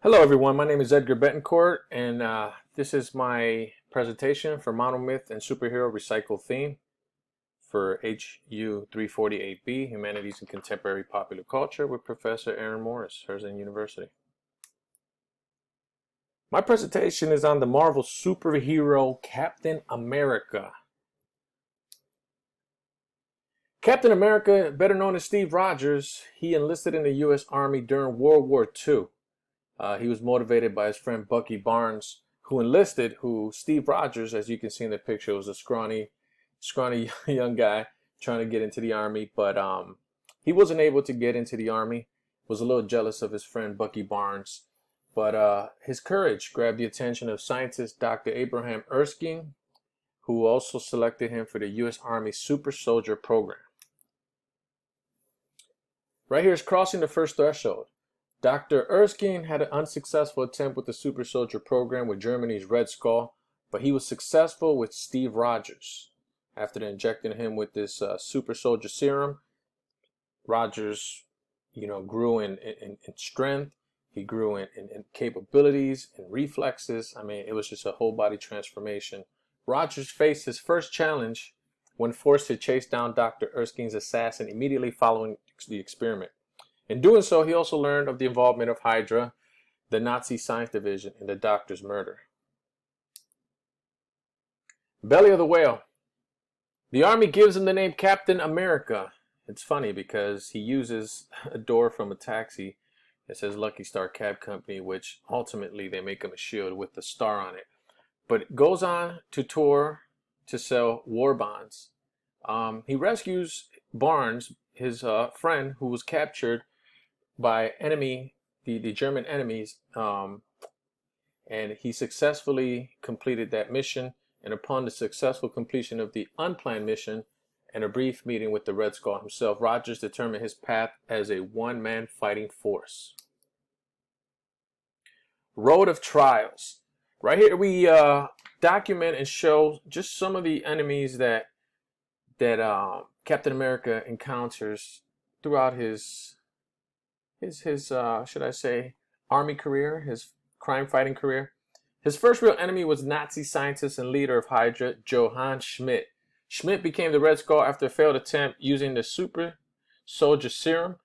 Hello everyone, my name is Edgar Betancourt and this is my presentation for Monomyth and Superhero Recycled Theme for HU 348B, Humanities and Contemporary Popular Culture with Professor Aaron Morris, Herzing University. My presentation is on the Marvel superhero Captain America. Captain America, better known as Steve Rogers, he enlisted in the U.S. Army during World War II. He was motivated by his friend Bucky Barnes, who enlisted, Steve Rogers, as you can see in the picture, was a scrawny young guy trying to get into the Army, but he wasn't able to get into the Army, was a little jealous of his friend Bucky Barnes, but his courage grabbed the attention of scientist Dr. Abraham Erskine, who also selected him for the U.S. Army Super Soldier Program. Right here is crossing the first threshold. Dr. Erskine had an unsuccessful attempt with the Super Soldier Program with Germany's Red Skull, but he was successful with Steve Rogers. After injecting him with this Super Soldier Serum, Rogers, grew in strength. He grew in capabilities and reflexes. I mean, it was just a whole body transformation. Rogers faced his first challenge when forced to chase down Dr. Erskine's assassin immediately following the experiment. In doing so, he also learned of the involvement of Hydra, the Nazi science division, in the doctor's murder. Belly of the whale. The Army gives him the name Captain America. It's funny because he uses a door from a taxi that says Lucky Star Cab Company, which ultimately they make him a shield with the star on it. But it goes on to tour to sell war bonds. He rescues Barnes, his friend, who was captured by the German enemies, and he successfully completed that mission. And upon the successful completion of the unplanned mission and a brief meeting with the Red Skull himself, Rogers determined his path as a one-man fighting force. Road of Trials. Right here we document and show just some of the enemies that Captain America encounters throughout his should I say, army career, his crime fighting career. His first real enemy was Nazi scientist and leader of Hydra, Johann Schmidt. Schmidt became the Red Skull after a failed attempt using the Super Soldier Serum.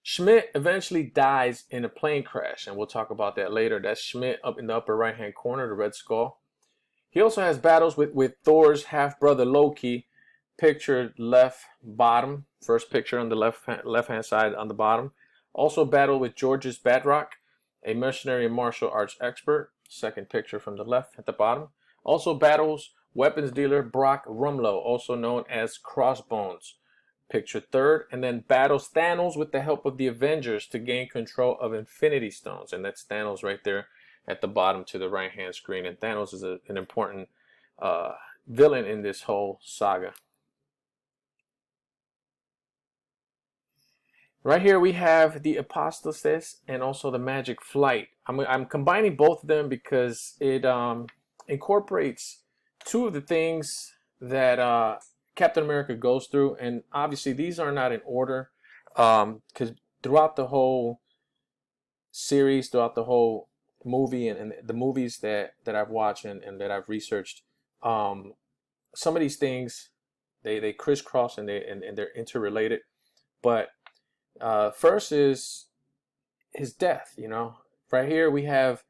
Schmidt eventually dies in a plane crash, and we'll talk about that later. That's Schmidt up in the upper right hand corner, the Red Skull. He also has battles with Thor's half-brother Loki, pictured left bottom, first picture on the left-hand side on the bottom. Also battled with George's Badrock, a mercenary and martial arts expert, second picture from the left at the bottom. Also battles weapons dealer Brock Rumlow, also known as Crossbones, picture third, and then battles Thanos with the help of the Avengers to gain control of Infinity Stones, and that's Thanos right there at the bottom to the right hand screen. And Thanos is an important villain in this whole saga. Right here we have the Apostasis and also the Magic Flight. I'm combining both of them because it incorporates two of the things that Captain America goes through, and obviously these are not in order because throughout the whole series, throughout the whole movie and the movies that I've watched and that I've researched, some of these things they crisscross and they're interrelated. But first is his death. Right here we have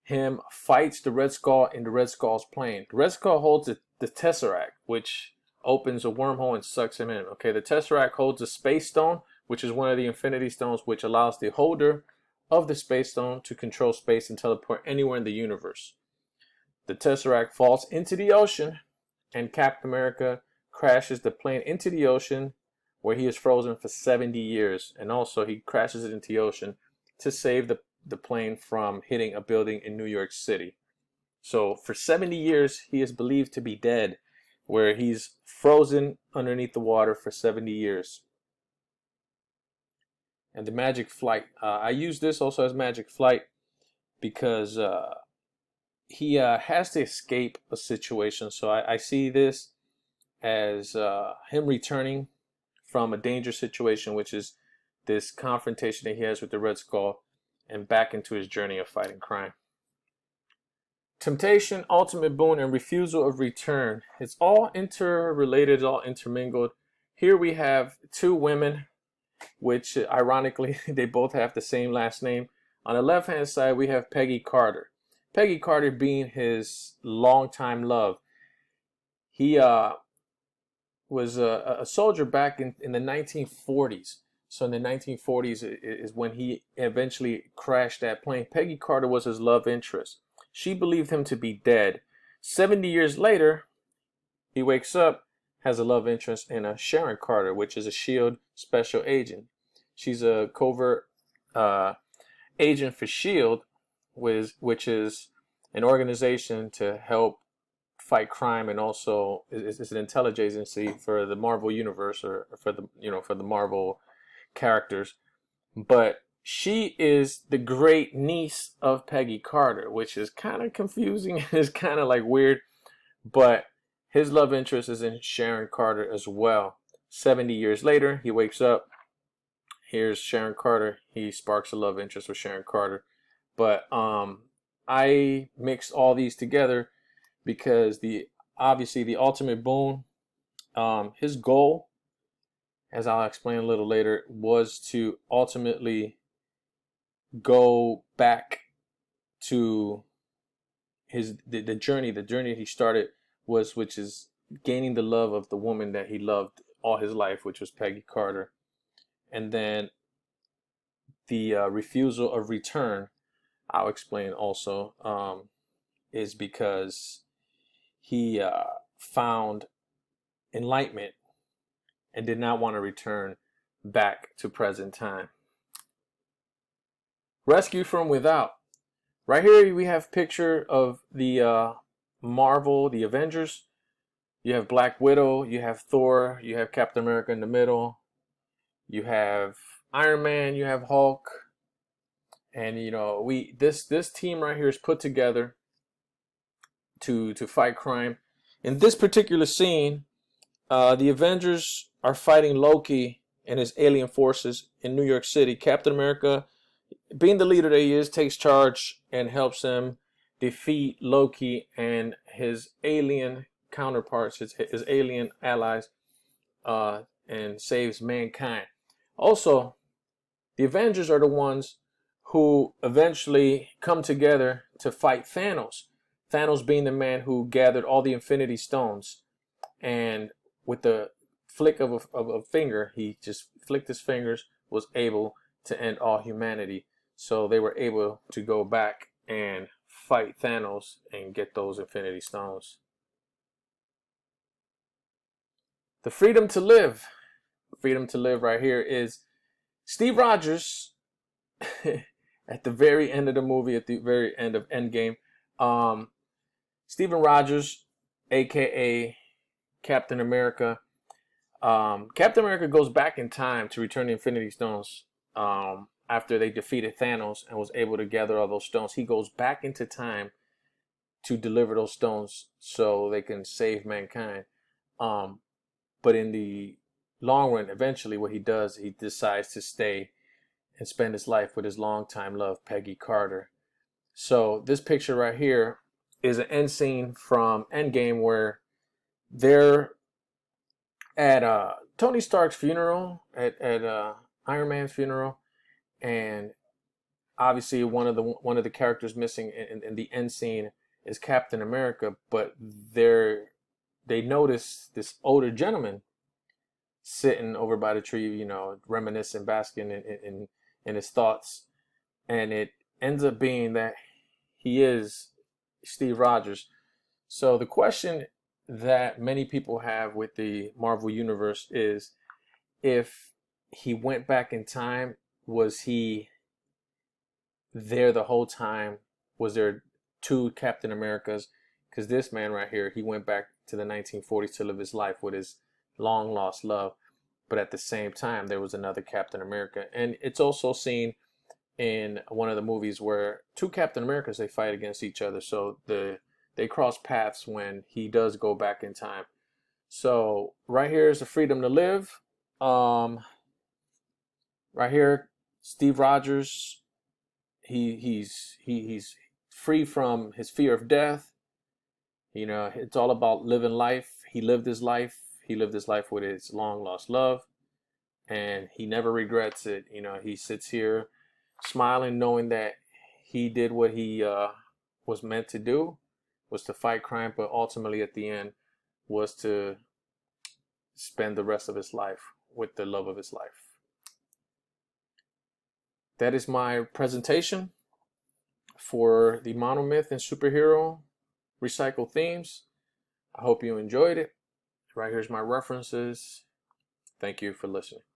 him fights the Red Skull in the Red Skull's plane. The Red Skull holds the Tesseract, which opens a wormhole and sucks him in. Okay, the Tesseract holds the Space Stone, which is one of the Infinity Stones, which allows the holder of the Space Stone to control space and teleport anywhere in the universe. The Tesseract falls into the ocean, and Captain America crashes the plane into the ocean, where he is frozen for 70 years. And also he crashes it into the ocean to save the plane from hitting a building in New York City. So for 70 years, he is believed to be dead, where he's frozen underneath the water for 70 years. And the Magic Flight. I use this also as Magic Flight because he has to escape a situation. So I see this as him returning from a dangerous situation, which is this confrontation that he has with the Red Skull, and back into his journey of fighting crime. Temptation, ultimate boon, and refusal of return. It's all interrelated, all intermingled. Here we have two women, which ironically, they both have the same last name. On the left-hand side, we have Peggy Carter. Peggy Carter being his longtime love. He was a soldier back in the 1940s. So in the 1940s is when he eventually crashed that plane. Peggy Carter was his love interest. She believed him to be dead. 70 years later, he wakes up, has a love interest in a Sharon Carter, which is a SHIELD special agent. She's a covert agent for SHIELD, which is an organization to help fight crime, and also it's an intelligence agency for the Marvel universe, or for the Marvel characters. But she is the great niece of Peggy Carter, which is kind of confusing. It's kind of like weird, but his love interest is in Sharon Carter as well. 70 years later, he wakes up. Here's Sharon Carter. He sparks a love interest with Sharon Carter. But I mixed all these together because obviously the ultimate boon, his goal, as I'll explain a little later, was to ultimately go back to the journey he started, which is gaining the love of the woman that he loved all his life, which was Peggy Carter. And then the refusal of return, I'll explain also, is because he found enlightenment and did not want to return back to present time. Rescue from without. Right here we have a picture of the Marvel, the Avengers. You have Black Widow, you have Thor, you have Captain America in the middle, you have Iron Man, you have Hulk, and this team right here is put together to fight crime. In this particular scene, the Avengers are fighting Loki and his alien forces in New York City. Captain America, being the leader that he is, takes charge and helps them defeat Loki and his alien counterparts, his alien allies, and saves mankind. Also, the Avengers are the ones who eventually come together to fight Thanos. Thanos being the man who gathered all the Infinity Stones, and with the flick of a finger, he just flicked his fingers, was able to end all humanity. So they were able to go back and fight Thanos and get those Infinity Stones. The freedom to live. Freedom to live right here is Steve Rogers at the very end of the movie, at the very end of Endgame. Steven Rogers, aka Captain America. Captain America goes back in time to return the Infinity Stones after they defeated Thanos and was able to gather all those stones. He goes back into time to deliver those stones so they can save mankind. But in the long run, eventually what he does, he decides to stay and spend his life with his longtime love, Peggy Carter. So this picture right here is an end scene from Endgame where they're at Tony Stark's funeral, at Iron Man's funeral, and obviously one of the characters missing in the end scene is Captain America, but they notice this older gentleman sitting over by the tree, reminiscing, basking in his thoughts, and it ends up being that he is Steve Rogers. So the question that many people have with the Marvel Universe is, if he went back in time, was he there the whole time? Was there two Captain Americas? Because this man right here, he went back to the 1940s to live his life with his long lost love, but at the same time there was another Captain America. And it's also seen in one of the movies where two Captain Americas, they fight against each other, so they cross paths when he does go back in time. So right here is the freedom to live. Right here, Steve Rogers, he's free from his fear of death. You know, it's all about living life. He lived his life. He lived his life with his long lost love, and he never regrets it. You know, he sits here smiling, knowing that he did what he was meant to do, was to fight crime, but ultimately at the end was to spend the rest of his life with the love of his life. That is my presentation for the Monomyth and superhero recycled themes. I hope you enjoyed it. Right here's my references. Thank you for listening.